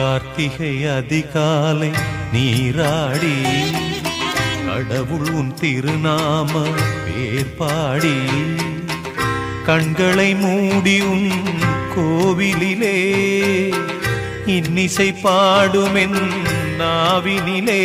கார்த்திகை அதிகாலை நீராடி கடவுள் உன் திருநாம பேர் பாடி கண்களை மூடி உன் கோவிலிலே இன்னிசை பாடுமென் நாவினிலே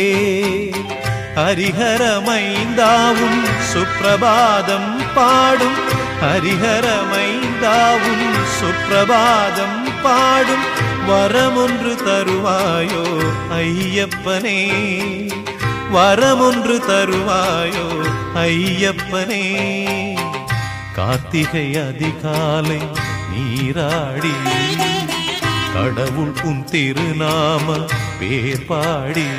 ஹரிஹரமைந்தாவும் சுப்ரபாதம் பாடும் ஹரிஹரமைந்தாவும் சுப்ரபாதம் பாடும் வரமொன்று தருவாயோ ஐயப்பனே வரமொன்று தருவாயோ ஐயப்பனே கார்த்திகை அதிகாலை நீராடி கடவுள் உன் திருநாம பேர் பாடி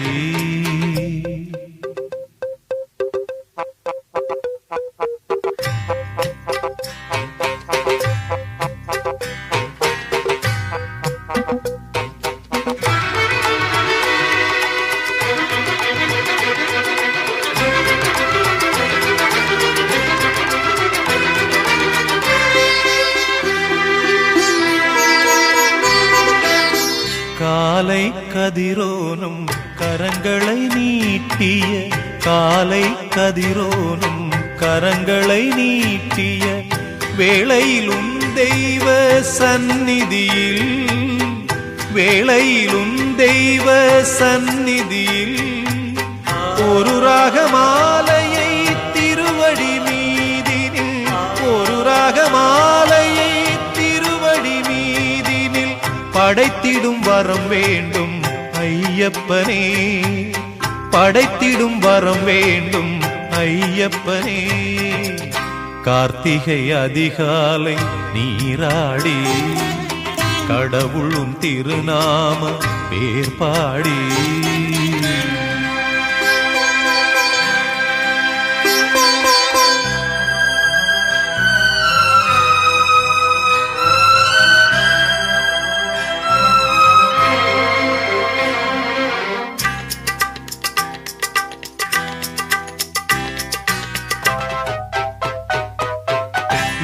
காலை கதிரோனும் கரங்களை நீட்டிய காலை கதிரோனும் கரங்களை நீட்டிய வேளையிலும் தெய்வ சந்நிதியில் வேளையிலும் தெய்வ சந்நிதியில் ஒரு ராகமாலையை திருவடி மீதினில் ஒரு ராகமாலையை திருவடி மீதினில் படைத்திடும் வரம் வேண்டும் ஐயப்பனே படைத்திடும் வரம் வேண்டும் ஐயப்பனே கார்த்திகை அதிகாலை நீராடி கடவுள் உன் திருநாம பேர் பாடி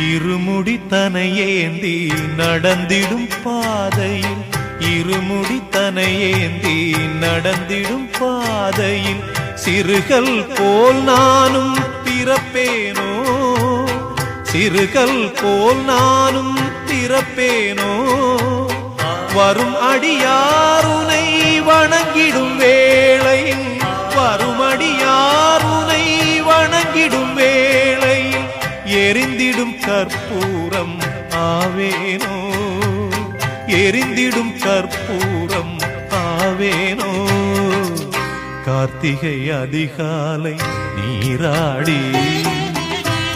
இருமுடி தனையேந்தி நடந்திடும் பாதையில் இருமுடி தனையேந்தி நடந்திடும் பாதையில் சிறுகள் போல் நானும் பிறப்பேனோ சிறுகள் போல் நானும் பிறப்பேனோ வரும் அடியாருனை வணங்கிடும் வேளையில் வரும் அடியாருனை வணங்கிடும் வேளையில் எரிந்திடும் கற்பூரம் ஆவேனோ எரிந்திடும் கற்பூரம் ஆவேனோ கார்த்திகை அதிகாலை நீராடி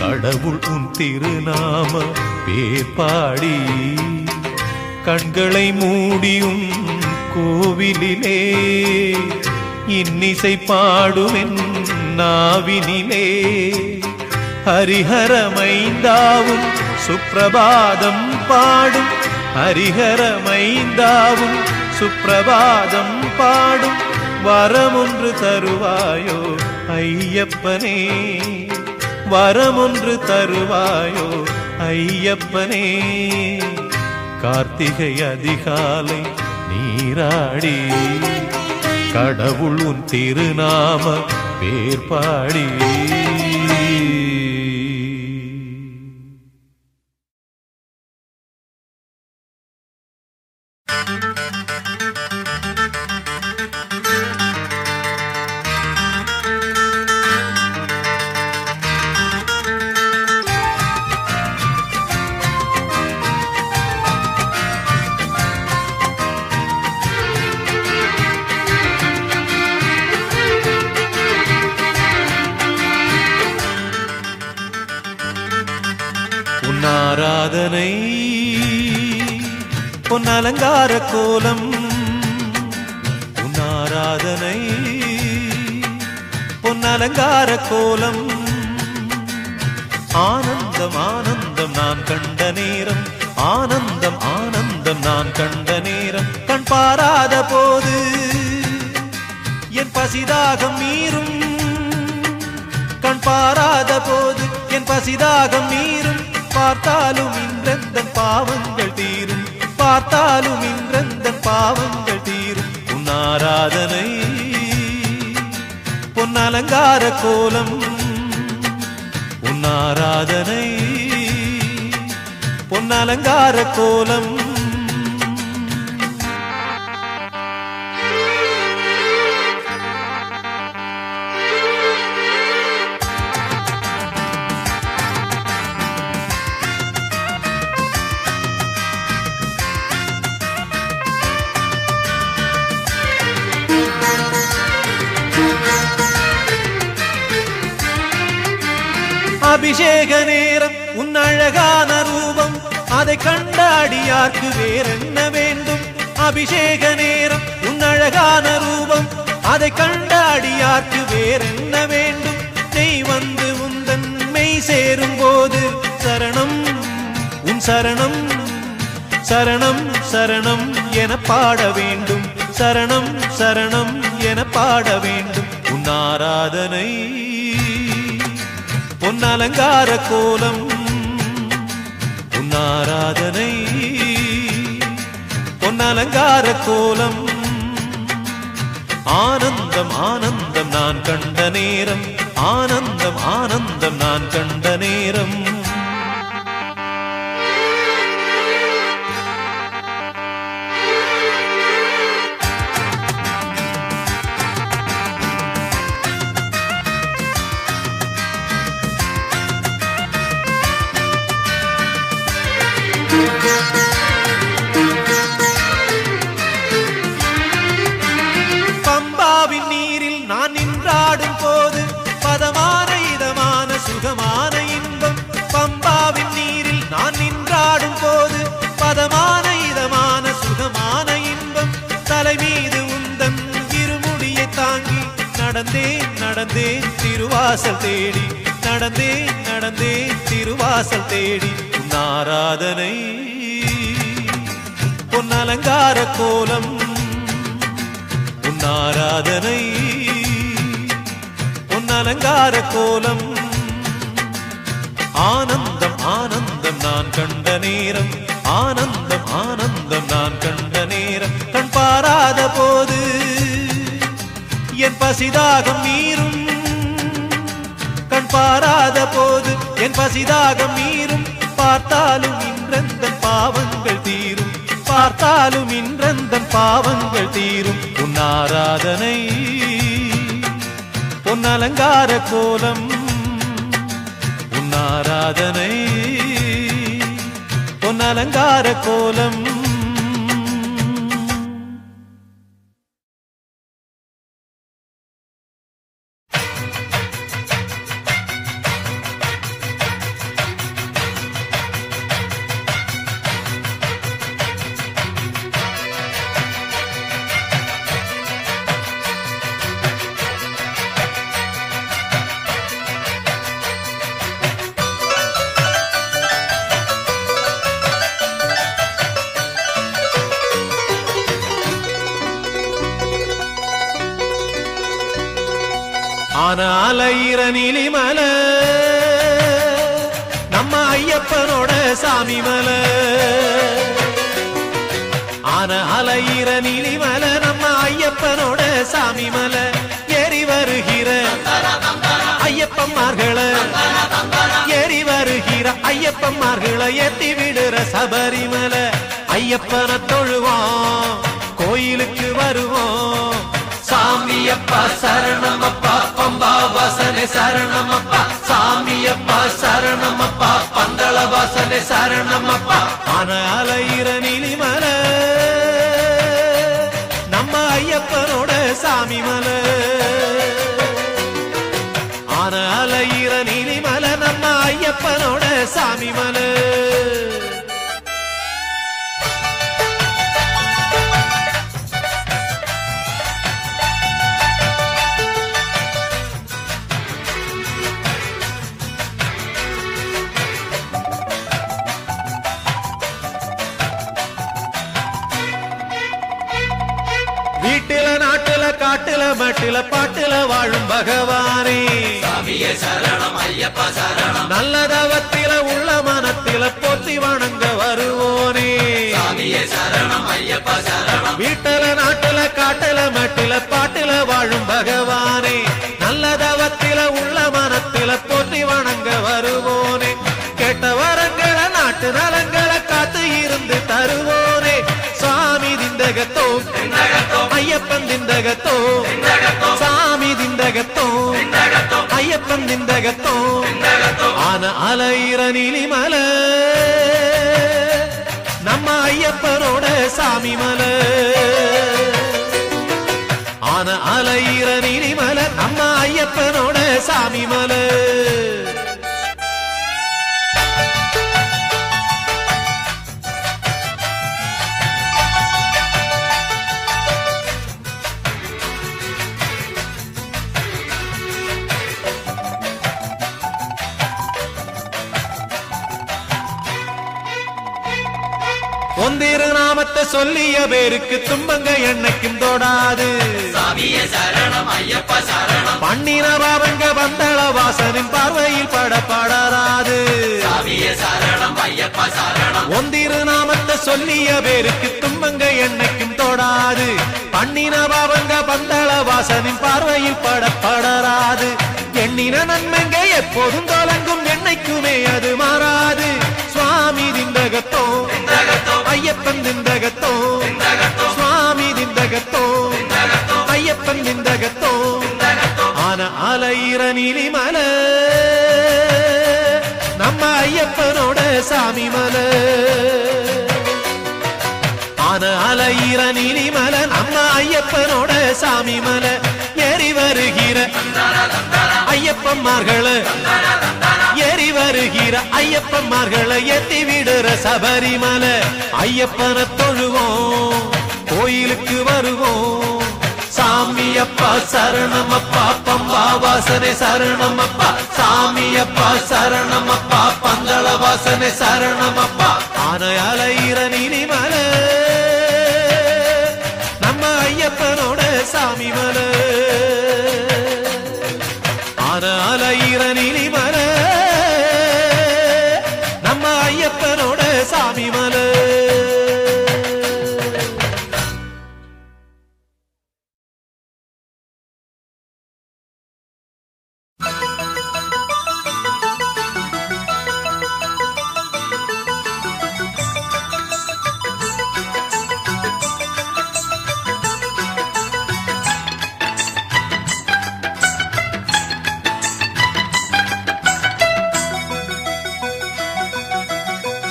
கடவுள் உன் திருநாம பேர் பாடி கண்களை மூடியும் கோவிலிலே இன்னிசை பாடுமென் நாவினிலே ஹரிஹரமைந்தாவும் சுப்ரபாதம் பாடும் ஹரிஹரமைந்தாவும் சுப்ரபாதம் பாடும் வரமொன்று தருவாயோ ஐயப்பனே வரமொன்று தருவாயோ ஐயப்பனே கார்த்திகை அதிகாலை நீராடி கடவுள் உன் திருநாம பேர் பாடி ஆராதனை பொன் அலங்கார கோலம் உன் ஆராதனை பொன் அலங்கார கோலம் ஆனந்தம் ஆனந்தம் நான் கண்ட நேரம் ஆனந்தம் ஆனந்தம் நான் கண்ட நேரம் கண் பாராத போது என் பசிதாகம் மீறும் கண் பாராத போது என் பசிதாகம் மீறும் பார்த்தாலும் இன்றெந்த பாவங்கள் தீரும் பார்த்தாலும் இன்றெந்த பாவங்கள் தீரும் உன் ஆராதனை பொன் அலங்கார கோலம் உன் ஆராதனை பொன் அலங்கார கோலம் அபிஷேக நேரம் உன் அழகான ரூபம் அதை கண்ட அடியார்க்கு வேறென்ன வேண்டும் அபிஷேக நேரம் உன் அழகான ரூபம் அதை கண்ட அடியார்க்கு வேறென்ன வேண்டும் நெய் வந்து உந்தன் மெய் சேரும் போது சரணம் உன் சரணம் சரணம் சரணம் என பாட வேண்டும் சரணம் சரணம் என பாட வேண்டும் உன் ஆராதனை பொன் அலங்கார கோலம் உன் ஆராதனை பொன் அலங்கார கோலம் ஆனந்தம் ஆனந்தம் நான் கண்ட நேரம் ஆனந்தம் ஆனந்தம் நான் கண்ட நேரம் பம்பாவின் நீரில் நான் நின்றாடும் போது பதமான இதமான சுகமான இன்பம் பம்பாவின் நீரில் நான் நின்றாடும் போது பதமான இதமான சுகமான இன்பம் தலை மீது உந்தன் இருமுடியை தாங்கி நடந்தேன் நடந்தேன் திருவாசல் தேடி நடந்தேன் நடந்தேன் திருவாசல் தேடி உன் ஆராதனை பொன் அலங்கார கோலம் உன் ஆராதனை பொன் அலங்கார கோலம் ஆனந்தம் ஆனந்தம் நான் கண்ட நேரம் ஆனந்தம் ஆனந்தம் நான் கண்ட நேரம் கண் பாராத போது என் பசிதாகம் மீறும் கண் பாராத போது என் பசிதாகம் மீறும் பார்த்தாலும் இன்றந்தன் பாவங்கள் தீரும் பார்த்தாலும் இன்றந்தன் பாவங்கள் தீரும் உன் ஆராதனை பொன் அலங்கார கோலம் உன் ஆராதனை பொன் அலங்கார கோலம் ஆனாலையிர நிலிமல நம்ம ஐயப்பனோட சாமி மல ஆனாலையிர நிலிமல நம்ம ஐயப்பனோட சாமி மல ஏறி வருகிற ஐயப்பன்மார்கள ஏறி வருகிற ஐயப்பன்மார்கள ஏத்தி விடுற சபரிமல ஐயப்பனை தொழுவோம் கோயிலுக்கு வருவோம் சாமியப்பா சரணமப்பா பம்பா வாசனே சரணமப்பா சாமியப்பா சரணமப்பா பந்தள வாசனே சரணமப்பா ஆனாலையிர நிலிமல நம்ம ஐயப்பனோட சாமி மல ஆனாலையிர நிலிமல நம்ம ஐயப்பனோட சாமி மல வீட்டில நாட்டுல காட்டுல மட்டில பாட்டுல வாழும் பகவானே சாமியே சரணம் ஐயப்பா சரணம் நல்ல தவத்தில உள்ள மனத்தில போற்றி வணங்க வருவோனே சாமி வீட்டுல நாட்டுல காட்டுல மட்டில பாட்டுல வாழும் பகவானே, நல்ல தவத்தில உள்ள மனத்தில போற்றி வணங்க வருவோனே, கேட்ட வரங்களை நாட்டு நலங்களை காத்து இருந்து தருவோனே, சுவாமி திந்தகத்தோ ஐயப்பன் திந்தகத்தோ, சாமி திந்தகத்தோ ஐயப்பன் திந்தகத்தோ, ஆன அலையிற நீலிமலை நம்ம ஐயப்பனோட சாமி மலை, ஆன அலையிற நீலிமலை நம்ம ஐயப்பனோட சாமி மலை. ஒந்திரு நாமத்தை சொல்லிய பேருக்கு துன்பங்க என்னைக்கும் தோடாது, பண்ணின பாவங்க வந்தள வாசனின் பார்வையில் படப்படாது, ஒந்திரு நாமத்தை சொல்லிய பேருக்கு துன்பங்க என்னைக்கும் தோடாது, பண்ணின பாவங்க வந்தள வாசனின் பார்வையில் படப்படாது, எண்ணின நன்மைங்க எப்போதும் தொடங்கும் என்னைக்குமே அது மாறாது, சுவாமி திந்தகத்தோ ஐயப்பன் திந்தகத்தோ, சுவாமி திந்தகத்தோ ஐயப்பன் திந்தகத்தோ, ஆன அலையிற நீலிமலை நம்ம ஐயப்பனோட சாமி மலை, ஆன அலையிற நீலிமலை நம்ம ஐயப்பனோட சாமி மலை, ஏறி வருகிற ஐயப்பன்மார்களை ஏறி வருகிற ஐயப்பன்மார்களை ஏத்தி விடுற சபரிமலை, ஐயப்பனை தொழுவோம் கோயிலுக்கு வருவோம், சாமியப்பா சரணமப்பா பம்பா வாசனை சரணமப்பா, சாமியப்பா சரணமப்பா பந்தள வாசனை சரணமப்பா, ஆன அலையிற நீலிமலை நம்ம ஐயப்பனோட சாமி மலை, ஆன அலையிற நீலிமலை நம்ம ஐயப்பனோட சாமி மலை.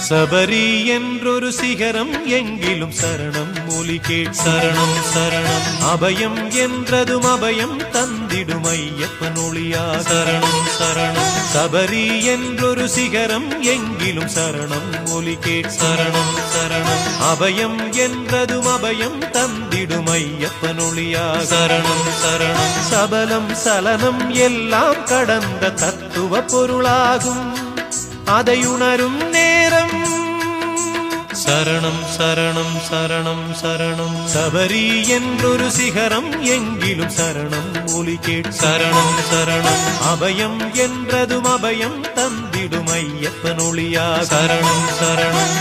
சபரி என்றொரு சிகரம் எங்கிலும் சரணம் மொழி கேட் சரணம் சரணம், அபயம் என்றதும் அபயம் தந்திடும் ஐயப்பன் ஒளியா சரணம் சரணம், சபரி என்றொரு சிகரம் எங்கிலும் சரணம் மொழி கேட் சரணம் சரணம், அபயம் என்றதும் அபயம் தந்திடும் ஐயப்பன் ஒளியா சரணம் சரணம், சபலம் சலனம் எல்லாம் கடந்த தத்துவ பொருளாகும் அதை உணரும் நேரம் சரணம் சரணம் சரணம் சரணம், சபரி என்றொரு சிகரம் எங்கிலும் சரணம் ஒலி கேட் சரணம் சரணம், அபயம் என்றதும் அபயம் தந்திடும் ஐயப்பன் ஒளியா சரணம் சரணம்.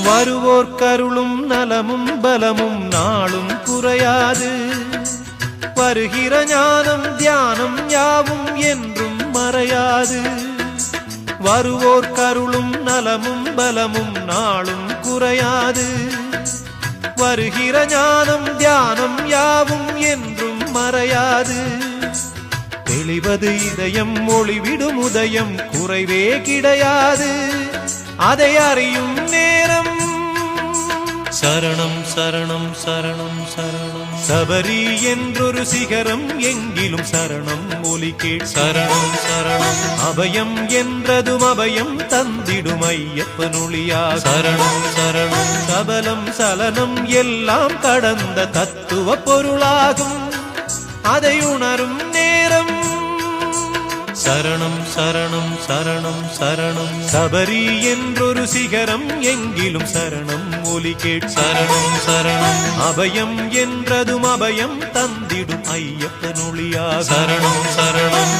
வருவோர் கருளும் நலமும் பலமும் நாளும் குறையாது, வருகிற ஞானம் தியானம் யாவும் என்றும் மறையாது, வருவோர் கருளும் நலமும் பலமும் நாளும் குறையாது, வருகிற ஞானம் தியானம் யாவும் என்றும் மறையாது, தெளிவது இதயம் ஒளிவிடும் உதயம் குறைவே கிடையாது, அதை அறியும் நேரம் சரணம் சரணம் சரணம் சரணம் சபரி என்றொரு சிகரம் எங்கிலும் சரணம் ஒலி கேட் சரணம் சரணம் அபயம் என்றதும் அபயம் தந்திடும் ஐயப்பனொழியா சரணம் சரணம் சபலம் சலனம் எல்லாம் கடந்த தத்துவ பொருளாகும் அதை உணரும் நேரம் சரணம் சரணம் சரணம் சரணம் சபரி என்றொரு சிகரம் எங்கிலும் சரணம் ஒலி கேட் சரணம் சரணம் அபயம் என்றதும் அபயம் தந்திடும் ஐயப்பனொழியா சரணம் சரணம்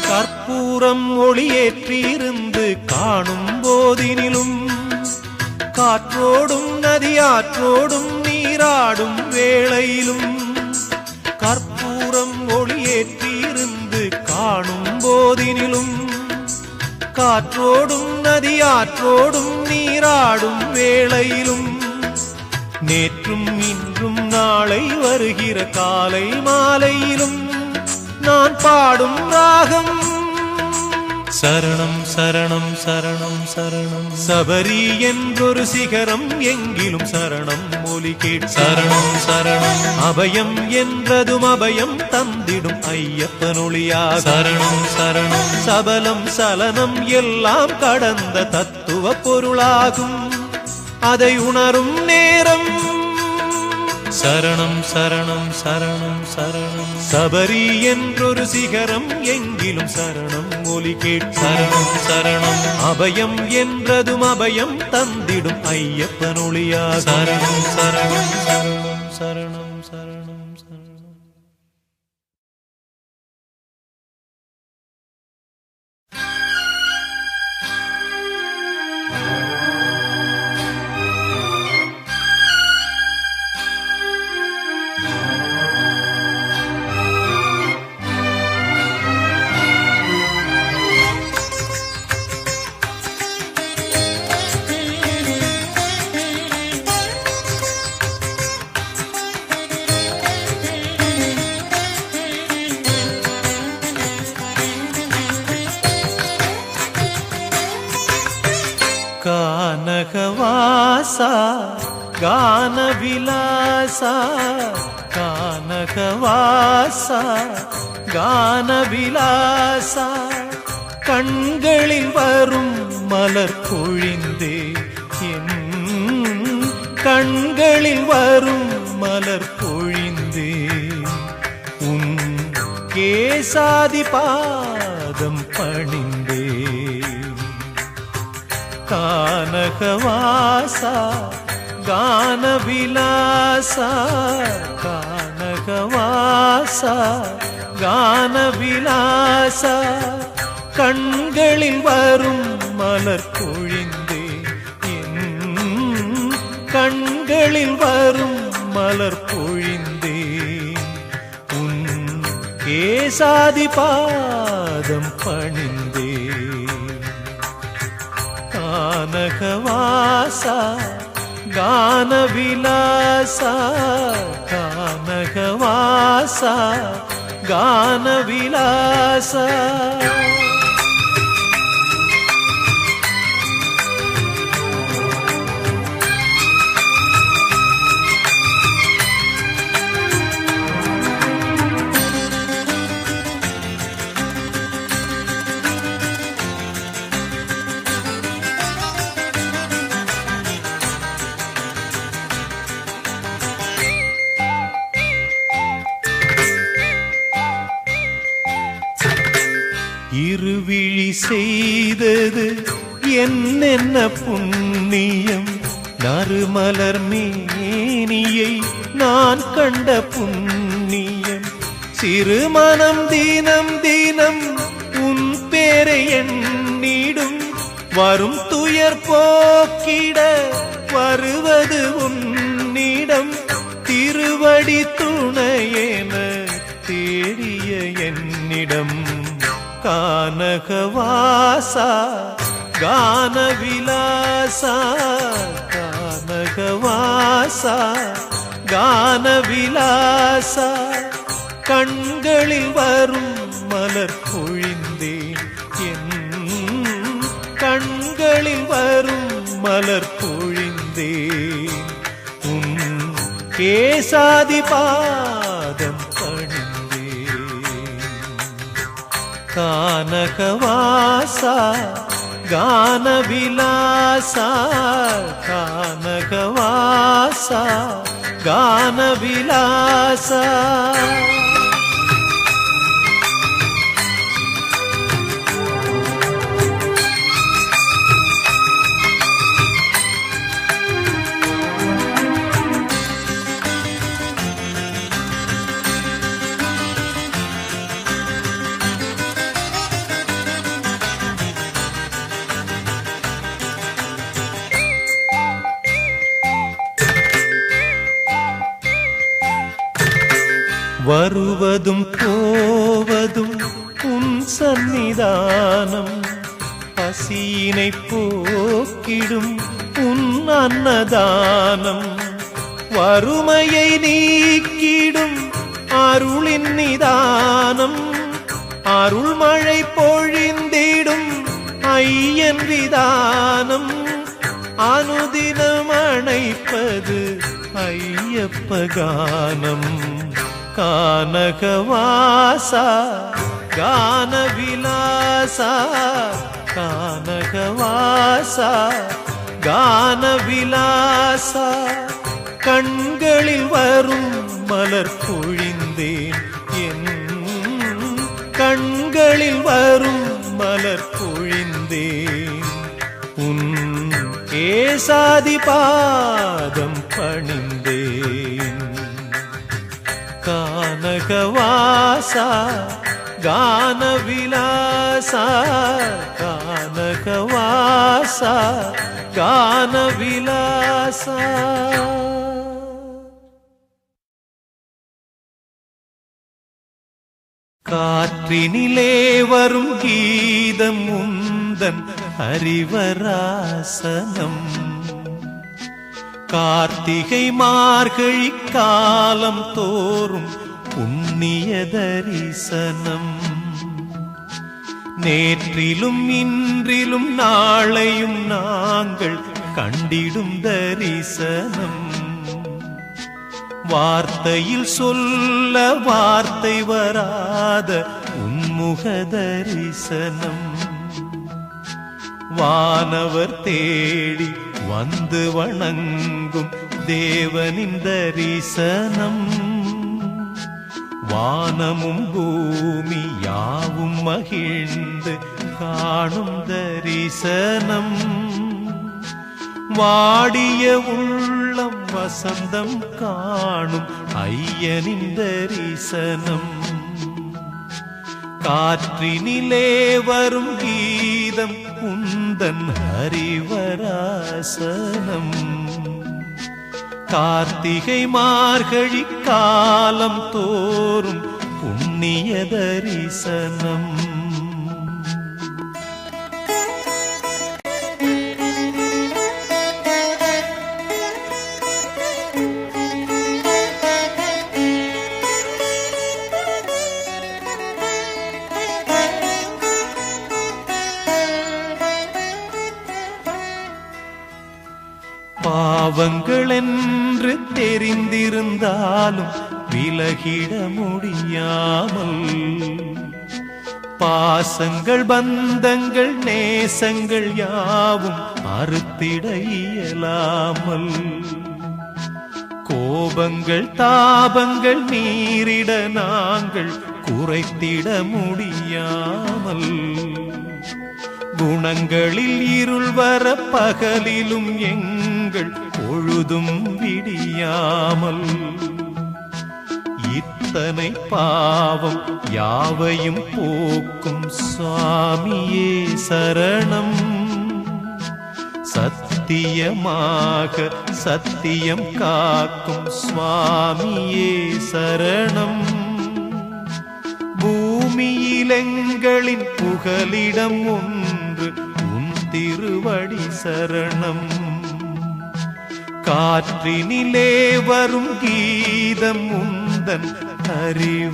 கற்பூரம் ஒளியேற்றியிருந்து காணும் போதினிலும் காற்றோடும் நதியாற்றோடும் நீராடும் வேளையிலும் கற்பூரம் ஒளியேற்றியிருந்து காணும் போதினிலும் காற்றோடும் நதியாற்றோடும் நீராடும் வேளையிலும் நேற்றும் இன்றும் நாளை வருகிற காலை மாலையிலும் நான் பாடும் ராகம் சரணம் சரணம் சரணம் சரணம் சபரி என்றொரு சிகரம் எங்கிலும் சரணம் ஒலி கேட் சரணம் சரணம் அபயம் என்றதும் அபயம் தந்திடும் ஐயப்பனொழியா சரணம் சரணம் சபலம் சலனம் எல்லாம் கடந்த தத்துவ பொருளாகும் அதை உணரும் நேரம் சரணம் சரணம் சரணம் சரணம் சபரி என்றொரு சிகரம் எங்கிலும் சரணம் ஒலி கேட் சரணம் சரணம் அபயம் என்றதும் அபயம் தந்திடும் ஐயப்பனொழியா சரணம் சரணம் சரணம் சரணம் சரணம் சரணம் கானகவாசா கானவிலாசா கானகவாசா கானவிலாசா கண்களில் வரும் மலர் பொழிந்தே என் கண்களில் வரும் மலர் பொழிந்தே உன் கேசாதி பாதம் பணிந்தே கானகவாசா கானவிலாசா கானகவாசா கானவிலாசா கண்களில் வரும் மலர் பொழிந்தே என் கண்களில் வரும் மலர் பொழிந்தே உன் கேசாதி பாதம் பணிந்தே கானகவாசா கானவிலாசா கானகவாசா கானவிலாசா இருவிழி செய்தது என்னென்ன புண்ணியம் நறுமலர் மேனியை நான் கண்ட புண்ணியம் சிறுமனம் தினம் தினம் உன் பேரை எண்ணிடும் வரும் துயர் போக்கிட வருவது உன்னிடம் திருவடி துணையென தேடிய என்னிடம் கானகவாசா கானவிலாசா கானகவாசா கானவிலாசா கண்களில் வரும் மலர் பொழிந்தேன் என் கண்களில் வரும் மலர் பொழிந்தேன் உன் கேசாதி பாதம் பணிந்தேன் கானகவாசா கானவிலாசா கானகவாசா கானவிலாசா வருவதும் போவதும் உன் சந்நிதானம் பசியினை போக்கிடும் உன் அன்னதானம் வறுமையை நீக்கிடும் அருளின் நிதானம் அருள்மழை பொழிந்திடும் ஐயன் விதானம் அனுதினம் அணைப்பது ஐயப்ப கானம் கானகவாசா கானவிலாசா கானகவாசா கானவிலாசா கண்களில் வரும் மலர் பொழிந்தேன் என் கண்களில் வரும் மலர் பொழிந்தேன் உன் கேசாதி பாதம் பணிந்தேன் கானகவாசா கானவிலாசா கானகவாசா கானவிலாசா காற்றினிலே வரும் கீதம் உந்தன் ஹரிவராசனம் கார்த்திகை மார்கழி காலம் தோறும் புண்ணிய தரிசனம் நேற்றிலும் இன்றிலும் நாளையும் நாங்கள் கண்டிடும் தரிசனம் வார்த்தையில் சொல்ல வார்த்தை வராத உன்முக தரிசனம் வானவர் தேடி வந்து வணங்கும் தேவனின் தரிசனம் வானமும் பூமி யாவும் மகிழ்ந்து காணும் தரிசனம் வாடிய உள்ளம் வசந்தம் காணும் ஐயனின் தரிசனம் காற்றினிலே வரும் கீதம் உந்தன் ஹரிவராசனம் கார்த்திகை மார்கழி காலம் தோறும் புண்ணிய தரிசனம் பாவங்கள் என்று தெரிந்திருந்தாலும் விலகிட முடியாமல் பாசங்கள் பந்தங்கள் நேசங்கள் யாவும் அறுத்திட இயலாமல் கோபங்கள் தாபங்கள் மீறிட நாங்கள் குறைத்திட முடியாமல் குணங்களில் இருள் வர பகலிலும் எங்கள் பொழுதும் விடியாமல் இத்தனை பாவம் யாவையும் போக்கும் சுவாமியே சரணம் சத்திய சத்தியமாக சத்தியம் காக்கும் சுவாமியே சரணம். பூமியிலெங்களின் புகலிடம் ஒன்று உன் திருவடி சரணம். காற்றினிலே வரும் கீதம் உந்தன் ஹரிவராசனம்.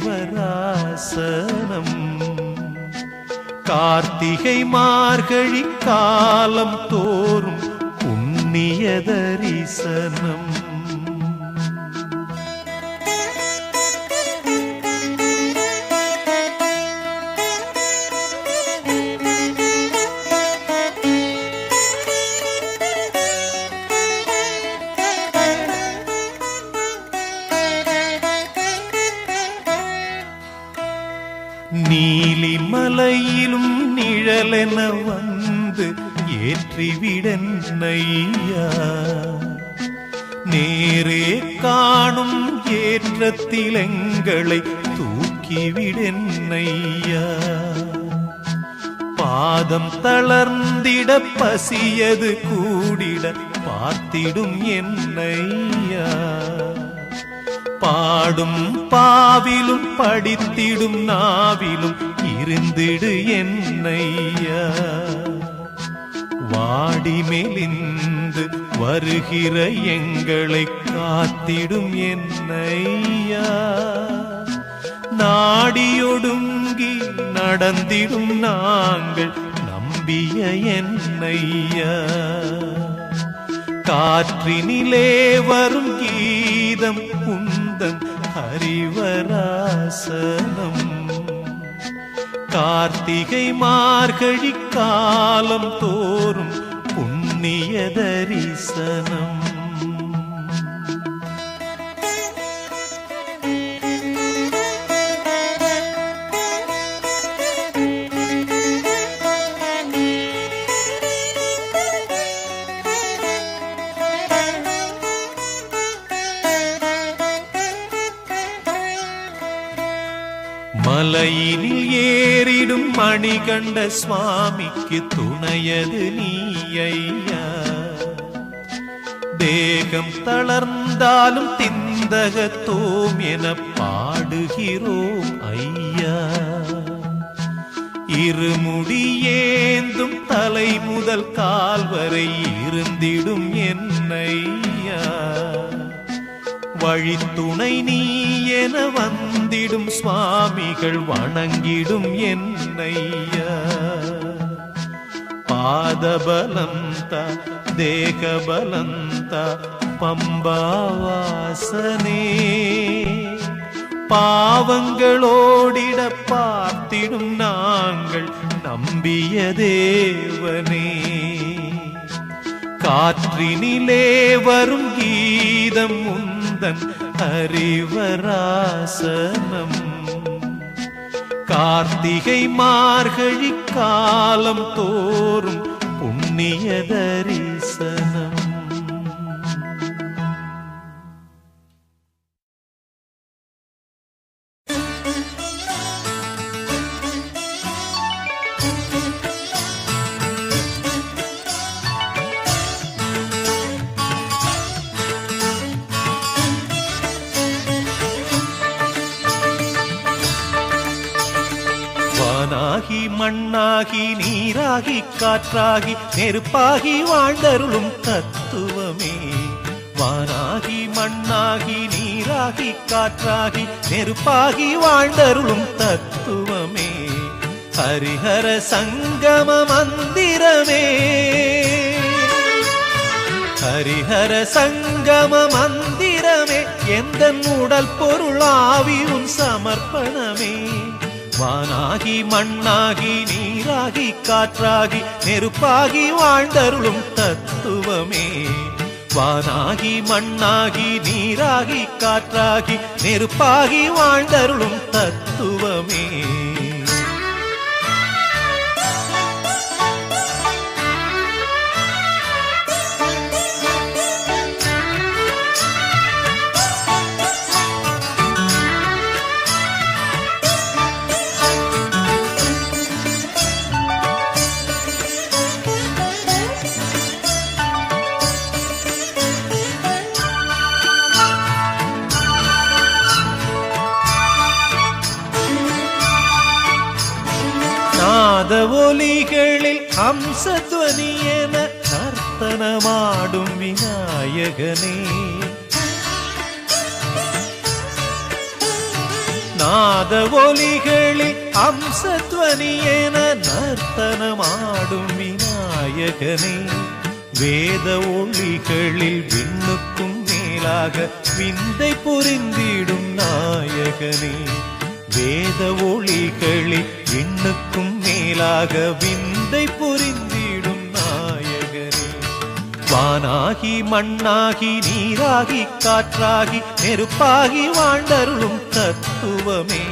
கார்த்திகை மார்கழி காலம் தோறும் புண்ணிய தரிசனம். நீலிமலையிலும் நிழலென வந்து ஏற்றிவிடன்னையா. நேரே காணும் ஏற்றத்தில் எங்களை தூக்கிவிடன்னையா. பாதம் தளர்ந்திட பசியது கூடிட பார்த்திடும் என்னையா. பாடும் பாவிலும் படித்திடும் நாவிலும் இருந்திடு என்னையா. வாடி மெலிந்து வருகிற எங்களை காத்திடும் என்னையா. நாடியொடுங்கி நடந்திடும் நாங்கள் நம்பிய என்னையா. காற்றினிலே வரும் கீதம் உந்தன் ஹரிவராசனம். கார்த்திகை மார்கழி காலம் தோறும் புண்ணிய தரிசனம். மலையினில் ஏறிடும் மணிகண்ட சுவாமிக்கு துணையது நீயா. தேகம் தளர்ந்தாலும் திந்தகத்தோம் என பாடுகிறோம் ஐயா. இருமுடியேந்தும் தலை முதல் கால் வரை இருந்திடும் என்னையா. வழித்துணை நீ என வந்திடும் சுவாமிகள் வணங்கிடும் என்னையா. பாதபலந்த தேகபலந்த பம்பாவாசனே. பாவங்களோடிட பார்த்திடும் நாங்கள் நம்பிய தேவனே. காற்றினிலே வரும் கீதம் உந்தன் ஹரிவராசனம். கார்த்திகை மார்கழி காலம் தோறும் புண்ணிய தரிசனம். வானாகி மண்ணாகி நீராகி காற்றாகி நெருப்பாகி வாழ்ந்தருளும் தத்துவமே. வானாகி மண்ணாகி நீராகி காற்றாகி நெருப்பாகி வாழ்ந்தருளும் தத்துவமே. ஹரிஹர சங்கம மந்திரமே. ஹரிஹர சங்கம மந்திரமே. எந்த உடல் பொருள் ஆவி உன் சமர்ப்பணமே. வானாகி மண்ணாகி நீராகி காற்றாகி நெருப்பாகி வாழ்ந்தருளும் தத்துவமே. வானாகி மண்ணாகி நீராகி காற்றாகி நெருப்பாகி வாழ்ந்தருளும் தத்துவமே. நாத ஒலிகளில் அம்சத்வனியென நர்த்தனமாடும் விநாயகனே. நாத ஒலிகளில் அம்சத்வனியென நர்த்தனமாடும் விநாயகனே. வேத ஒளிகளில் விண்ணுக்கும் மேலாக விந்தை புரிந்திடும் நாயகனே. வேத ஒளிகளில் விண்ணுக்கும் மேலாக விந்தை புரிந்திடும் நாயகனே. வானாகி மண்ணாகி நீராகி காற்றாகி நெருப்பாகி வாழ்ந்தருளும் தத்துவமே.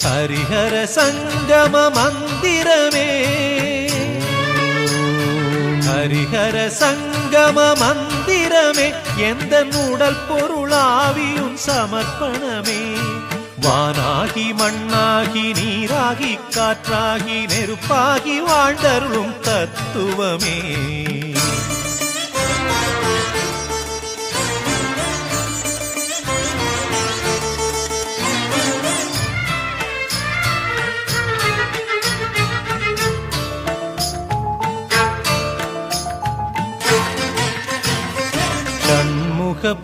ஹரிஹர சங்கம மந்திரமே. ஹரிஹர சங்கம மந்திரமே. எந்த உடல் பொருளாவியும் சமர்ப்பணமே. வானாகி மண்ணாகி நீராகி காற்றாகி நெருப்பாகி வாழ்ந்தருளும் தத்துவமே.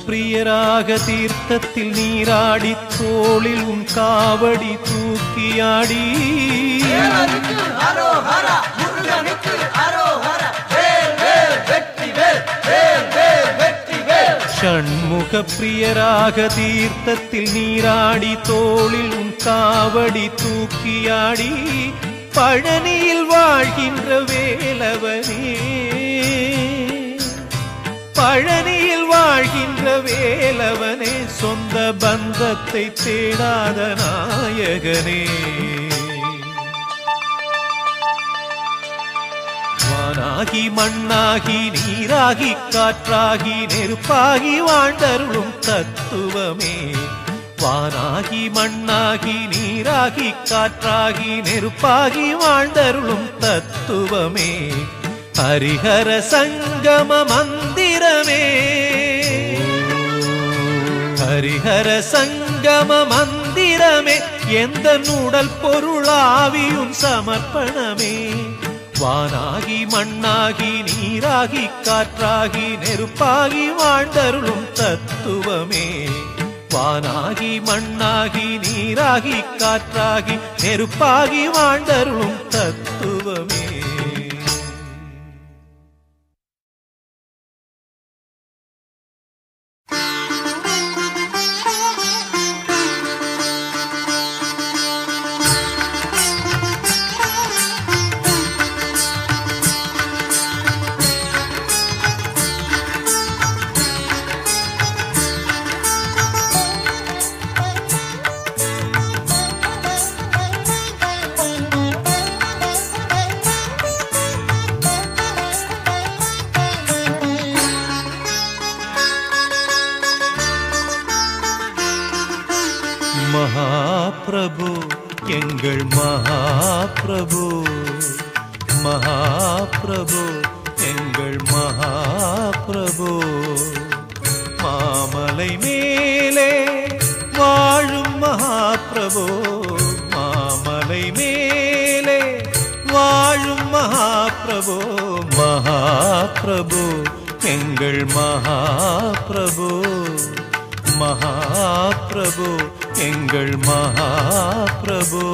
பிரியராக தீர்த்தத்தில் நீராடி தோளில் உன் காவடி தூக்கியாடி. ஷண்முக பிரியராக தீர்த்தத்தில் நீராடி தோளில் உன் காவடி தூக்கியாடி. பழனியில் வாழ்கின்ற வேலவனே. பழனியில் வாழ்கின்ற வேலவனே. சொந்த பந்தத்தை தேடாத நாயகனே. வானாகி மண்ணாகி நீராகி காற்றாகி நெருப்பாகி வாழ்ந்தருளும் தத்துவமே. வானாகி மண்ணாகி நீராகி காற்றாகி நெருப்பாகி வாழ்ந்தருளும் தத்துவமே. ஹரிஹர சங்கம மந்திரமே. ஹரிஹர சங்கம மந்திரமே. எந்த உடல் பொருளாவியும் சமர்ப்பணமே. வானாகி மண்ணாகி நீராகி காற்றாகி நெருப்பாகி வாழ்ந்தருளும் தத்துவமே. வானாகி மண்ணாகி நீராகி காற்றாகி நெருப்பாகி வாழ்ந்தருளும் தத்துவமே. மகாபிரபு எங்கள் மகாபிரபு. மகாபிரபு எங்கள் மகாபிரபு. மாமலை மேலே வாழும் மகாபிரபு. மாமலை மேலே வாழும் மகாபிரபு. மகாபிரபு எங்கள் மகாபிரபு. மகாபிரபு எங்கள் மகாபிரபு.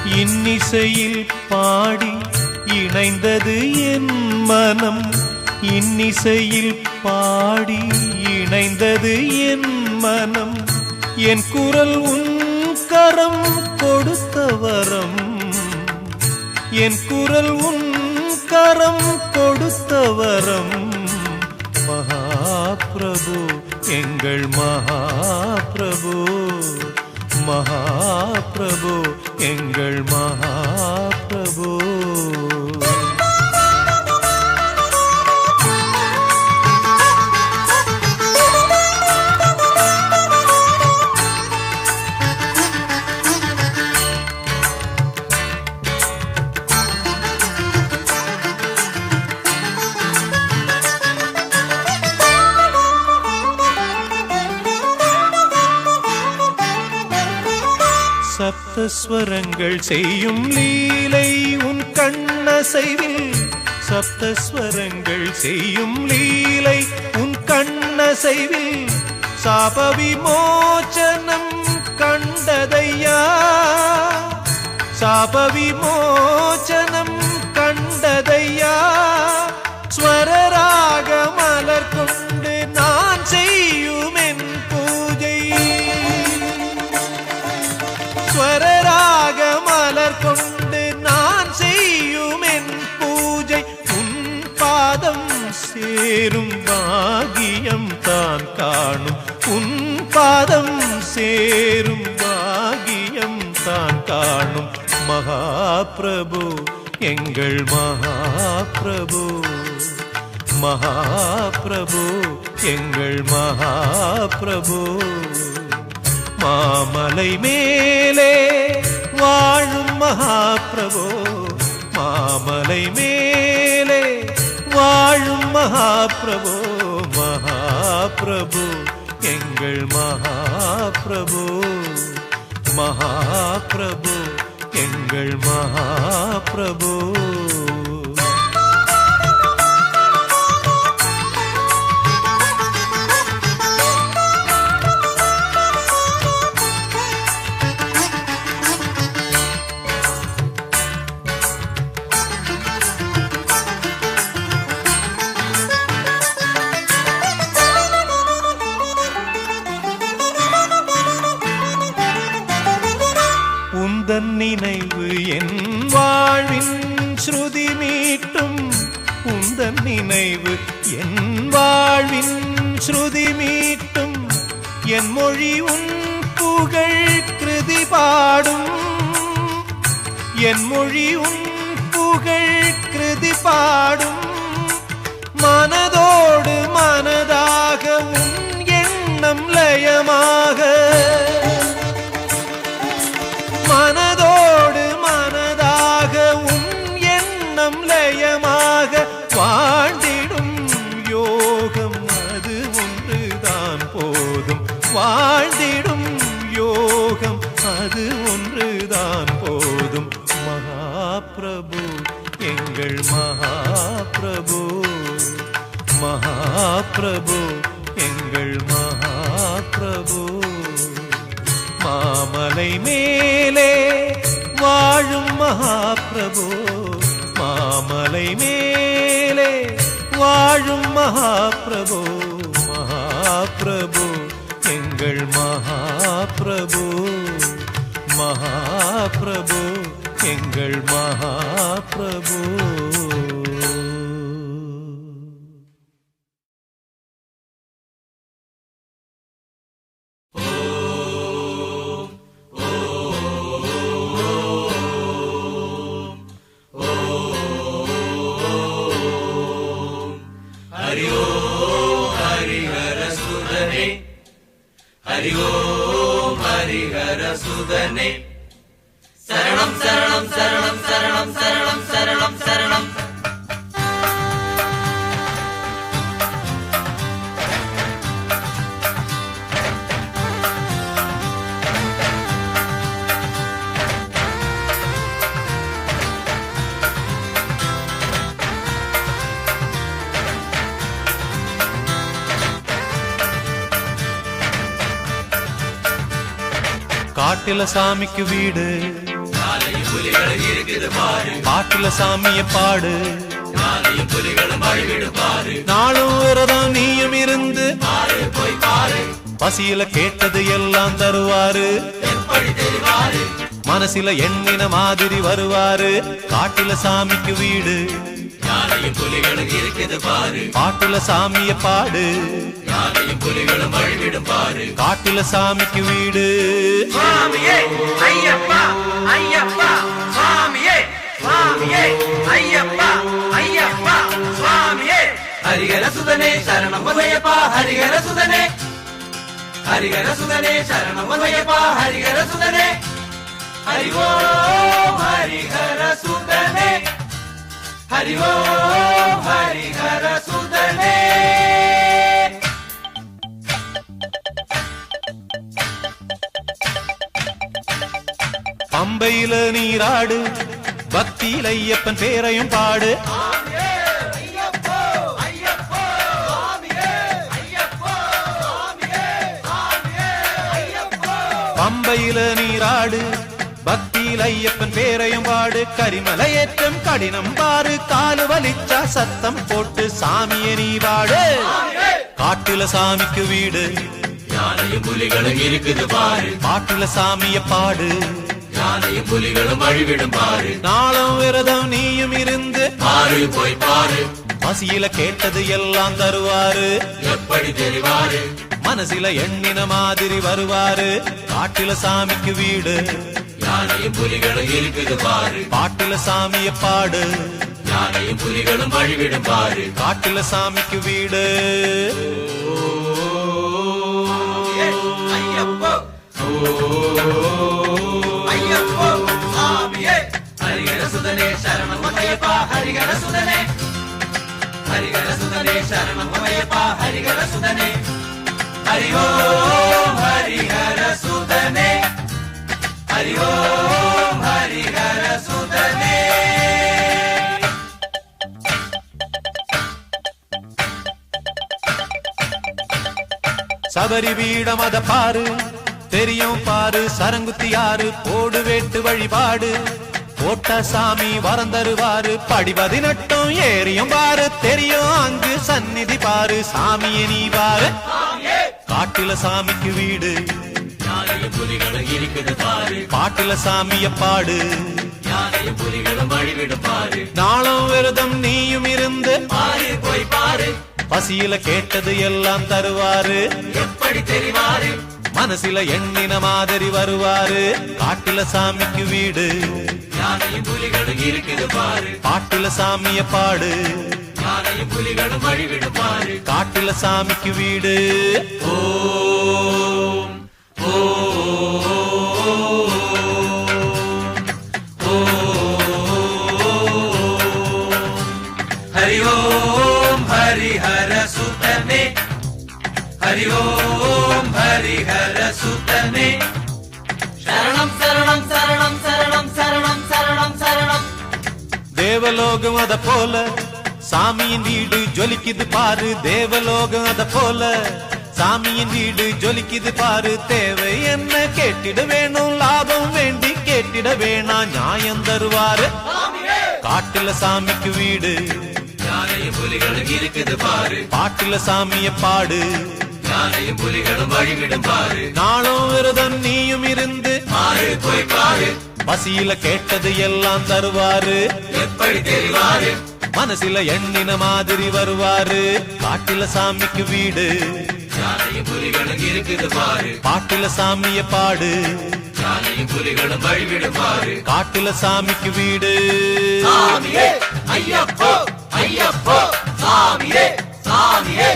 இன்னிசையில் பாடி இணைந்தது என் மனம். இன்னிசையில் பாடி இணைந்தது என் மனம். என் குரல் உன் கரம் கொடுத்த வரம். என் குரல் உன் கரம் கொடுத்த வரம். மகாபிரபு எங்கள் மகாபிரபு. மகாபிரபு எங்கள் மகாபிரபு. சப்தஸ்வரங்கள் செய்யும் லீலை உன் கண்ணசைவில் சப்தஸ்வரங்கள் செய்யும் லீலை உன் கண்ணசைவில் சாப விமோச்சனம் கண்டதையா சாப விமோச்சனம் கண்டதையா ஸ்வரராக மலர் கொண்டு நான் செய்யும் என் பூஜை ஸ்வரராக மலர் கொண்டு நான் செய்யும் என் பூஜை உன் பாதம் சேரும் பாகியம் தான் காணும் உன் பாதம் சேரும் பாகியம் தான் காணும் மகாபிரபு எங்கள் மகாபிரபு மகாபிரபு எங்கள் மகாபிரபு மாமலை மேலே வாழும் மகாபிரபு மாமலை மேலே வாழும் மகாபிரபு மகாபிரபு எங்கள் மகாபிரபு மகாபிரபு எங்கள் மகாபிரபு உந்தன் நினைவு என் வாழ்வின் ஸ்ருதி மீட்டும் உந்தன் நினைவு என் வாழ்வின் ஸ்ருதி மீட்டும் என் மொழி உன் புகழ் கிருதி பாடும் என் மொழி உன் புகழ் கிருதி பாடும் மனதோடு மனதாக உன் எண்ணம் லயமாக மனதோடு மனதாக உன் எண்ணம் லயமாக வாழ்ந்திடும் யோகம் அது ஒன்றுதான் போதும் வாழ்ந்திடும் யோகம் அது ஒன்றுதான் போதும் மகாபிரபு எங்கள் மகாபிரபு மகாபிரபு எங்கள் மகாபிரபு மாமலை மேலே வாழும் மகாபிரபு மாமலை மேலே வாழும் மகாபிரபு மகாபிரபு எங்கள் மகாபிரபு மகாபிரபு எங்கள் மகாபிரபு हरि ओम हरिहर सुदने शरणं शरणं शरणं शरणं शरणं शरणं शरणं காட்டில சாமிக்கு வீடு பாட்டுல சாமிய பாடு நாளும் விரதம் நீயும் இருந்து பசியில கேட்டது எல்லாம் தருவாரு மனசில எண்ணின மாதிரி வருவாரு காட்டில சாமிக்கு வீடு பாட்டுல சாமிய பாடு காட்டில சாமிக்கு வீடு சுவாமியே ஐயப்பா ஐயப்பா சுவாமியே சுவாமியே ஐயப்பா ஐயப்பா சுவாமியே ஹரிஹர சுதனே சரணம் ஐயப்பா ஹரிஹர சுதனே சரணம் ஐயப்பா ஹரிஹர சுதனே ஹரி ஓம் ஹரிஹர சுதனே ஹரி ஓம் ஹரிஹர சுதனே நீராடு பக்தியில் ஐயப்பன் பேரையும் பாடு பம்பையில நீராடு பக்தியில் ஐயப்பன் பேரையும் பாடு கரிமலை ஏற்றம் கடினம் பாரு காலு வலிச்சா சத்தம் போட்டு சாமியை நீ பாடு காட்டுல சாமிக்கு வீடு யானையும் புலிகளும் இருக்குது பாரு பாட்டுல சாமிய பாடு யானையும் புலிகளும் வழிவிடும் பாரு நாளும் விரதம் நீயும் இருந்து பாரு போய் பாரு பசியில கேட்டது எல்லாம் தருவாரு எப்படி தெரிவாரு மனசில எண்ணின மாதிரி வருவாரு காட்டுல சாமிக்கு வீடு யானையும் புலிகளும் இருக்குது பாரு பாட்டுல சாமிய பாடு யானையும் புலிகளும் வழிவிடும் பாரு காட்டுல சாமிக்கு வீடு ஐயப்போ ஐயப்போ சாமியே ஹரிஹர சுதனே சரணம் ஐயப்பா ஹரிஹர சுதனே ஹரிஹர சுதனே சரணம் ஐயப்பா ஹரிஹர சுதனே ஹரி ஓம் ஹரிஹர சுதனே ஹரி ஓம் ஹரிஹர சுதனே சபரி வீடம் அத பாரு தெரியும் பாரு சரங்குத்தி யாரு போடு வேட்டு வழிபாடு போட்ட சாமி வரம் தருவாரு படி 18 ஏறியும் பாரு தெரியும் அங்கு சந்நிதி பாரு சாமியை நீ பாரு காட்டுல சாமிக்கு வீடு யானையும் புலிகளும் இருக்குது பாரு பாட்டுல சாமிய பாடு யானையும் புலிகளும் வழிவிடும் பாரு நாளும் விரதம் நீயும் இருந்து பாரு போய் பாரு பசியில கேட்டது எல்லாம் தருவாரு எப்படி தெரிவாரு மனசில எண்ணின மாதிரி வருவாரு காட்டுல சாமிக்கு வீடு யானையும் புலிகளும் இருக்குது பாரு பாட்டுல சாமிய பாடு யானையும் புலிகளும் வழிவிடும் பாரு காட்டுல சாமிக்கு வீடு ஓம் ஹரி ஓம் ஹரிஹர சுதனே ஹரி ஓம் ஹரிஹர சுதனே சரணம் சரணம் சரணம் சரணம் சரணம் சரணம் சரணம் தேவலோகம் அத போல சாமியின் வீடு ஜொலிக்குது பாரு தேவலோகம் அத போல சாமியின் வீடு ஜொலிக்குது பாரு தேவை என்ன கேட்டிட வேணும் லாபம் வேண்டி கேட்டிட வேணாம் நியாயம் தருவாரு காட்டுல சாமிக்கு வீடு யானையும் புலிகளும் இருக்குது பாரு பாட்டுல சாமிய பாடு யானையும் புலிகளும் வழிவிடும் பாரு நாளும் விரதம் நீயும் இருந்து பாரு போய் பாரு பசியில கேட்டது எல்லாம் தருவாரு எப்படி தெரிவாரு மனசில எண்ணின மாதிரி வருவாரு காட்டுல சாமிக்கு வீடு யானையும் புலிகளும் இருக்குது பாரு பாட்டுல சாமிய பாடு யானையும் புலிகளும் வழிவிடும் பாரு காட்டுல சாமிக்கு வீடு சாமியே ஐயப்போ ஐயப்போ சாமியே சாமியே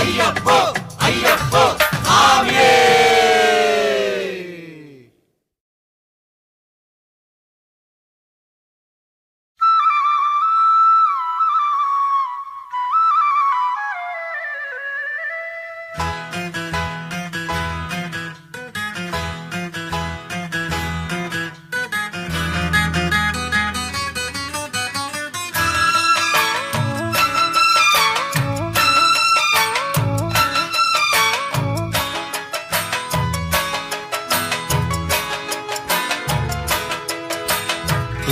ஐயப்போ ஐயப்போ சாமியே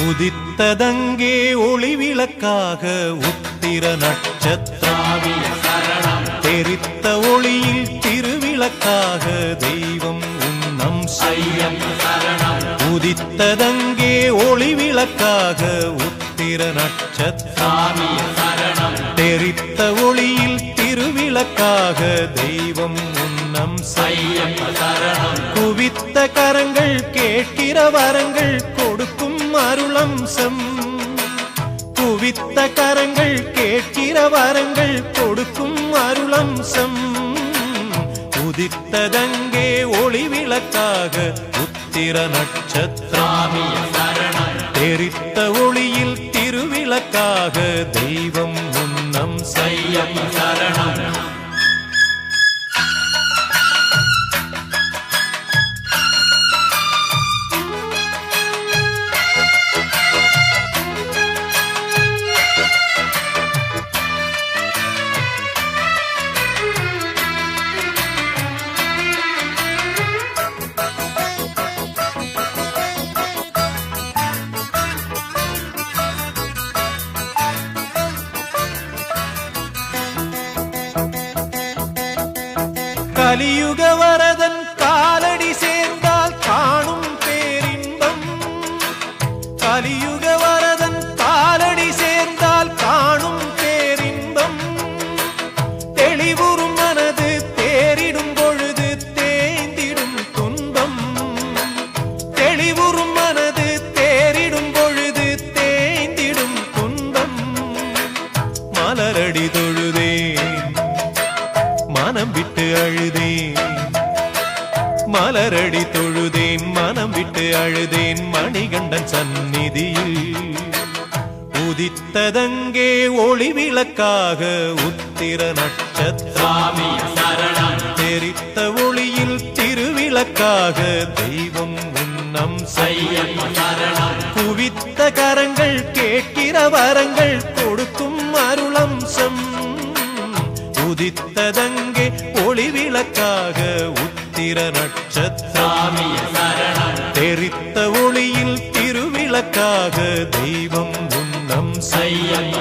உதித்ததங்கே ஒளி விளக்காக உத்திர நட்சத்திராவிய சரணம் தெரித்த ஒளியில் திருவிளக்காக தெய்வம் உன்னம் செய்யம் சரணம் உதித்ததங்கே ஒளி விளக்காக உத்திர நட்சத்திராவிய சரணம் தெரித்த ஒளியில் திருவிளக்காக தெய்வம் உன்னம் செய்யம் சரணம் குவித்த கரங்கள் கேட்கிற வரங்கள் கொடுக்கும் அருளம்சம் குவித்த கரங்கள் கேட்கிற வரங்கள் கொடுக்கும் அருளம்சம் உதித்ததங்கே ஒளி விளக்காக உத்திர நட்சத்திராமிய சரணம் தெரித்த ஒளியில் திருவிளக்காக தெய்வம் முன்னம் செய்யம் சரணம் கலியுக வரதன் காலடி சேர்ந்தால் காணும் பேரின்பம். கலியுக வரதன் காலடி சேர்ந்தால் காணும் பேரின்பம். தெளிவுறும் மனது தேறிடும் பொழுது தேய்ந்திடும் துன்பம். தெளிவுறும் மனது தேறிடும் பொழுது தேய்ந்திடும் துன்பம். மலரடி தொழுதேன் மனம் விட்டு அழுதேன். மலரடி தொழுதேன் மனம் விட்டு அழுதேன். மணிகண்டன் சந்நிதியில் உதித்ததங்கே ஒளி விளக்காக உத்திர நட்சத்திரம். தெரித்த ஒளியில் திருவிளக்காக தெய்வம் உன்னம் செய்யும். குவித்த கரங்கள் கேட்கிற வரங்கள் கொடுக்கும் அருளம்சம். உதித்ததங்கே ஒளி விளக்காக உத்திர நட்சத்திரம். தெரித்த ஒளியில் திருவிளக்காக தெய்வம் உன்னம் செய்யும்.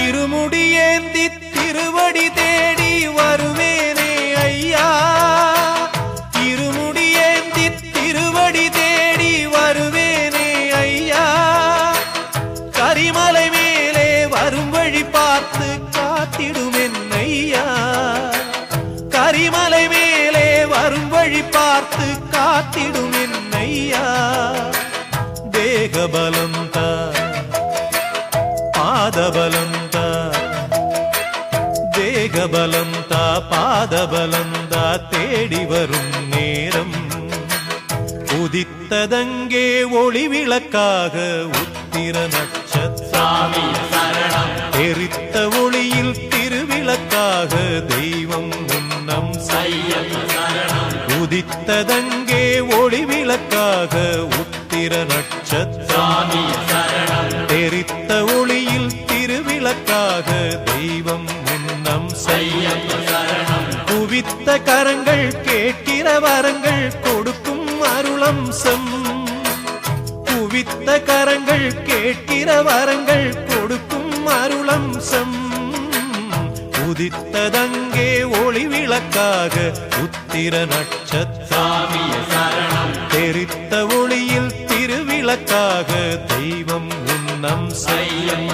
இருமுடியேந்தி திருவடி தேடி வருவேனே ஐயா. இருமுடியேந்தி திருவடி தேடி வருவேனே ஐயா. கரிமலை மேலே வரும் வழி பார்த்து காத்திடுமென் ஐயா. கரிமலை மேலே வரும் வழி பார்த்து காத்திடுமென் ஐயா. தேகபலம் தா பாதபலம் தா. தேகபலம் தா பாதபலம் தா. தேடி வரும் நேரம் உதித்ததங்கே ஒளி விளக்காக உத்திர நட்சத்திரம். தெரித்த ஒளியில் திருவிளக்காக தெய்வம் உன்னம் செய்யும். உதித்ததங்கே ஒளி விளக்காக உத்திர நட்சத்திரம். தெரித்த ஒளியில் திருவிளக்காக தெய்வம் உன்னம் செய்யும். குவித்த கரங்கள் கேட்கிற வரங்கள் கொடுக்கும் அருளம்சம். குவித்த கரங்கள் கேட்கிற வரங்கள் கொடுக்கும் அருளம்சம். உதித்ததங்கே ஒளி விளக்காக உத்திர நட்சத்திரம். தெரித்த ஒளியில் திருவிளக்காக தெய்வம் உன்னம் செய்யும்.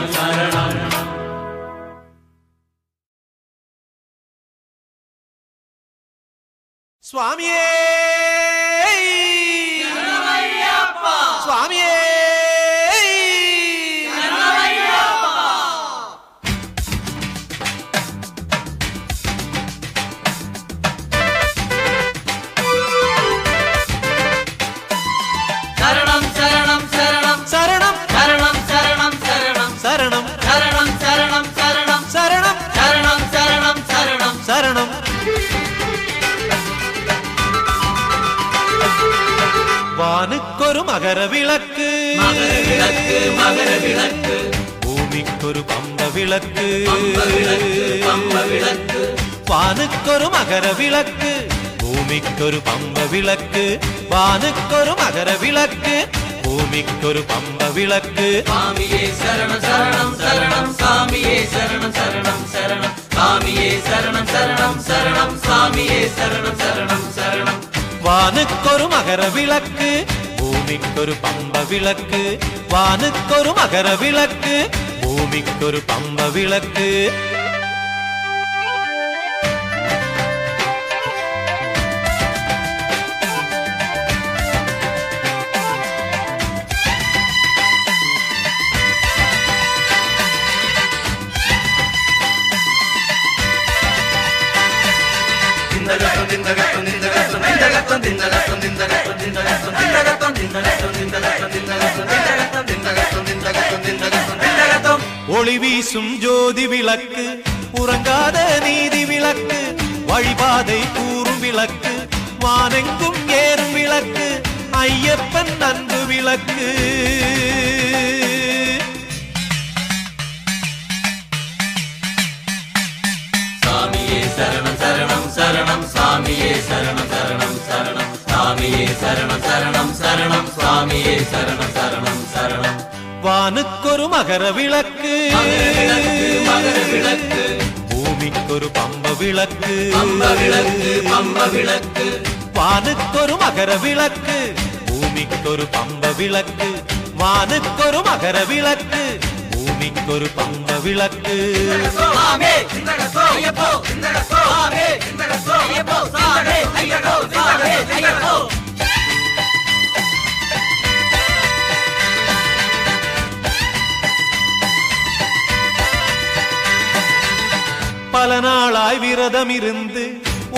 சுவாமியே சுவாமியே சரணம் சரணம் சரணம் சரணம் சரணம் சரணம் சரணம் சரணம் சரணம் சரணம் சரணம் சரணம் சரணம் சரணம் சரணம் சரணம். வானுக்கொரு மகர விளக்கு மகர விளக்கு மகர விளக்கு. பூமிக்கொரு பம்ப விளக்கு பம்ப விளக்கு பம்ப விளக்கு. வானுக்கொரு மகர விளக்கு பூமிக்கொரு பம்ப விளக்கு. வானுக்கொரு மகர விளக்கு பூமிக்கொரு பம்ப விளக்கு. சாமியே சரணம் சரணம் சரணம் சாமியே சரணம் சரணம் சரணம் சாமியே சரணம் சரணம் சரணம் சாமியே சரணம் சரணம் சரணம். வானுக்கொரு மகர விளக்கு பூமிக்கொரு பம்ப விளக்கு. வானுக்கொரு மகர விளக்கு பூமிக்கொரு பம்ப விளக்கு. ஒளி வீசும் ஜோதி விளக்கு உறங்காத நீதி விளக்கு வழிபாதை கூறும் விளக்கு வானெங்கும் ஏறும் விளக்கு ஐயப்பன் அன்பு விளக்கு சாமியே சரணம் சரணம் சரணம் சாமியே சரணம் சரணம் சரணம் சாமியே சரணம் சரணம் சரணம் சாமியே சரணம் சரணம் சரணம் வானுக்கொரு மகர விளக்கு மகர விளக்கு பூமிக்கொரு பம்ப விளக்கு பம்ப விளக்கு பம்ப விளக்கு வானுக்கொரு மகர விளக்கு பூமிக்கொரு பம்ப விளக்கு வானுக்கொரு மகர விளக்கு பூமிக்கொரு பம்ப விளக்கு சாமி சிந்தகசோ ஐயப்போ சிந்தகசோ சாமி சிந்தகசோ ஐயப்போ சாமி ஐயப்போ சாமி ஐயப்போ பல நாளாய் விரதம் இருந்து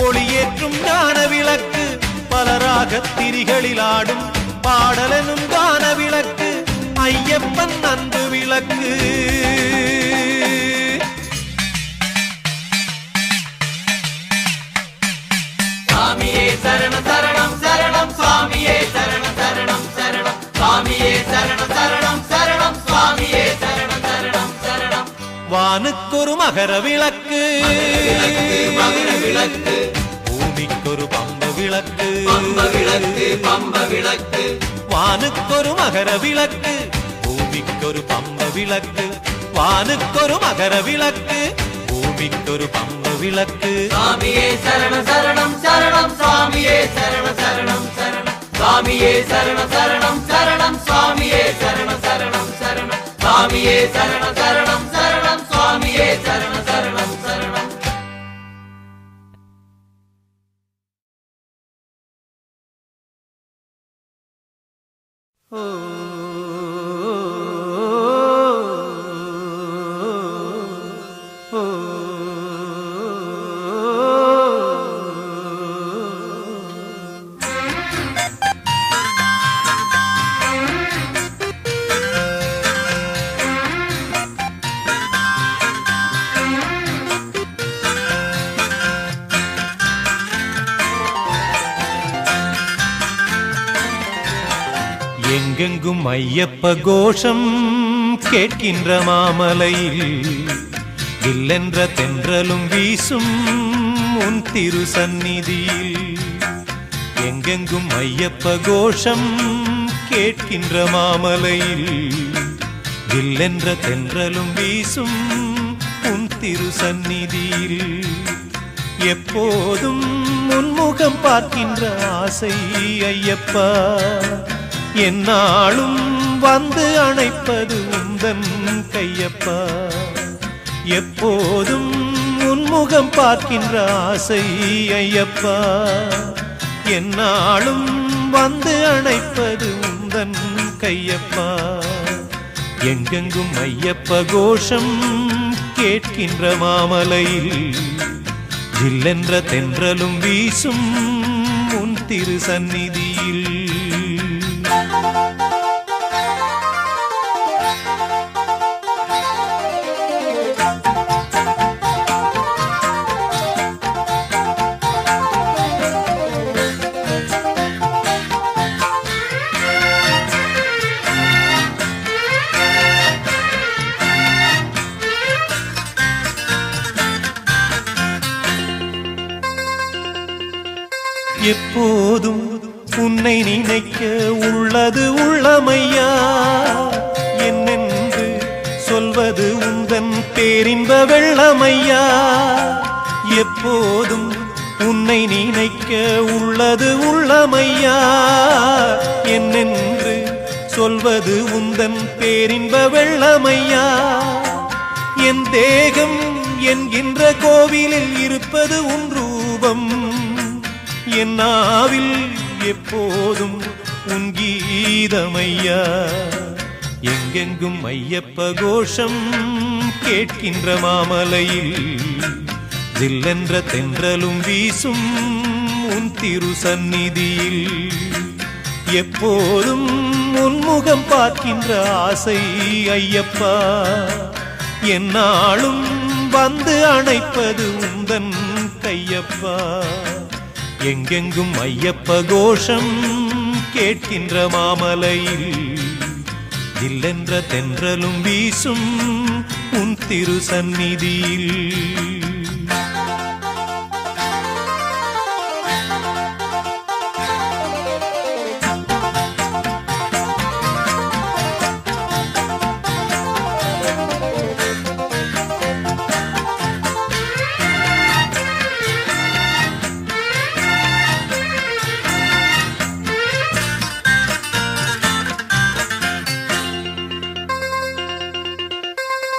ஒளியேற்றும் ஞான விளக்கு பலராக திரிகளில் ஆடும் பாடலனும் கான விளக்கு ஐயப்பன் அன்பு விளக்கு சாமியே சரணம் சரணம் சரணம் சாமியே சரணம் சரணம் சரணம் சாமியே சரணம் சரணம் சரணம் சாமியே சரணம் சரணம் சரணம் வானுக்கொரு மகர விளக்கு மகர விளக்கு பூமிக்கொரு பம்ப விளக்கு பம்ப விளக்கு பம்ப விளக்கு வானுக்கொரு மகர விளக்கு பூமிக்கொரு பம்ப விளக்கு வானுக்கொரு மகர விளக்கு பூமிக்கொரு பம்ப விளக்கு சாமியே சரணம் சரணம் சரணம் சாமியே சரணம் சரணம் சரணம் சாமியே சரணம் சரணம் சரணம் சாமியே சரணம் சரணம் சரணம் சாமியே சரணம் சரணம் சரணம் சாமியே சரணம் சரணம் சரணம் எங்கெங்கும் ஐயப்ப கோஷம் கேட்கின்ற மாமலையில் இல்லென்ற தென்றலும் வீசும் உன் திரு சந்நிதியில் எங்கெங்கும் ஐயப்ப கோஷம் கேட்கின்ற மாமலையில் இல்லென்ற தென்றலும் வீசும் உன் திரு சந்நிதியில் எப்போதும் உன்முகம் பார்க்கின்ற ஆசை ஐயப்பா என்னாலும் வந்து அணைப்பது உந்தன் கையப்பா எப்போதும் உன்முகம் பார்க்கின்ற ஆசை ஐயப்பா என்னாலும் வந்து அணைப்பது உந்தன் கையப்பா எங்கெங்கும் ஐயப்ப கோஷம் கேட்கின்ற மாமலையில் ஜில்லென்ற தென்றலும் வீசும் உன் திரு சந்நிதியில் எப்போதும் உன்னை நினைக்க உள்ளது உள்ளமையா என்னென்று சொல்வது உந்தன் பேரின்ப வெள்ளமையா எப்போதும் உன்னை நினைக்க உள்ளது உள்ளமையா என்னென்று சொல்வது உந்தன் பேரின்ப வெள்ளமையா என் தேகம் என்கின்ற கோவிலில் இருப்பது உன் ரூபம் என் நாவில் எப்போதும் உன் கீதமையா எங்கெங்கும் ஐயப்ப கோஷம் கேட்கின்ற மாமலையில் ஜில்லென்ற தென்றலும் வீசும் உன் திரு சந்நிதியில் எப்போதும் உன்முகம் பார்க்கின்ற ஆசை ஐயப்பா என்னாலும் வந்து அணைப்பது உந்தன் கையப்பா. எங்கெங்கும் ஐயப்ப கோஷம் கேட்கின்ற மாமலையில் இல்லென்ற தென்றலும் வீசும் உன் திரு சந்நிதியில்.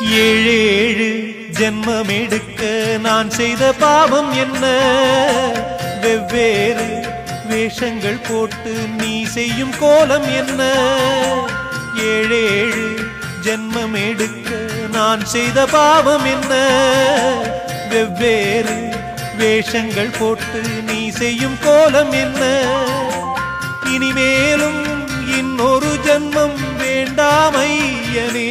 ஏழேழு ஜென்மம் எடுக்க நான் செய்த பாவம் என்ன? வெவ்வேறு வேஷங்கள் போட்டு நீ செய்யும் கோலம் என்ன? ஏழேழு ஜென்மம் எடுக்க நான் செய்த பாவம் என்ன? வெவ்வேறு வேஷங்கள் போட்டு நீ செய்யும் கோலம் என்ன? இனிமேலும் இன்னொரு ஜென்மம் வேண்டாம் ஐயனே.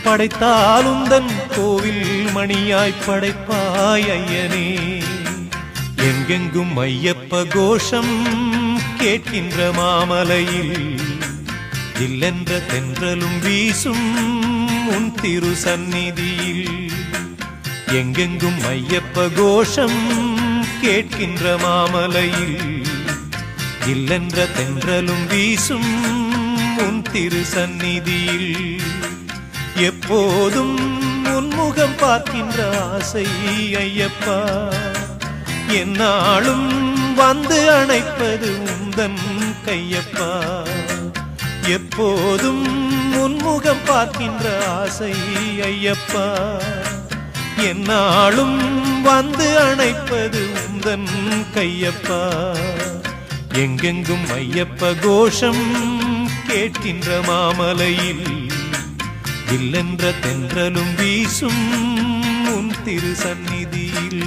படைத்தால் உந்தன் கோவில் மணியாய் படைப்பாய் ஐயனே. எங்கெங்கும் ஐயப்ப கோஷம் கேட்கின்ற மாமலையில் இல்லென்ற தென்றலும் வீசும் உன் திரு சந்நிதியில். எங்கெங்கும் ஐயப்ப கோஷம் கேட்கின்ற மாமலையில் இல்லென்ற தென்றலும் வீசும் உன் திரு சந்நிதியில். எப்போதும் உன்முகம் பார்க்கின்ற ஆசை ஐயப்பா. என்னாலும் வந்து அணைப்பது உந்தன் கையப்பா. எப்போதும் உன்முகம் பார்க்கின்ற ஆசை ஐயப்பா. என்னாலும் வந்து அணைப்பது உந்தன் கையப்பா. எங்கெங்கும் ஐயப்ப கோஷம் கேட்கின்ற மாமலையில் இல்லென்ற தென்றலும் வீசும் உன் திரு சந்நிதியில்.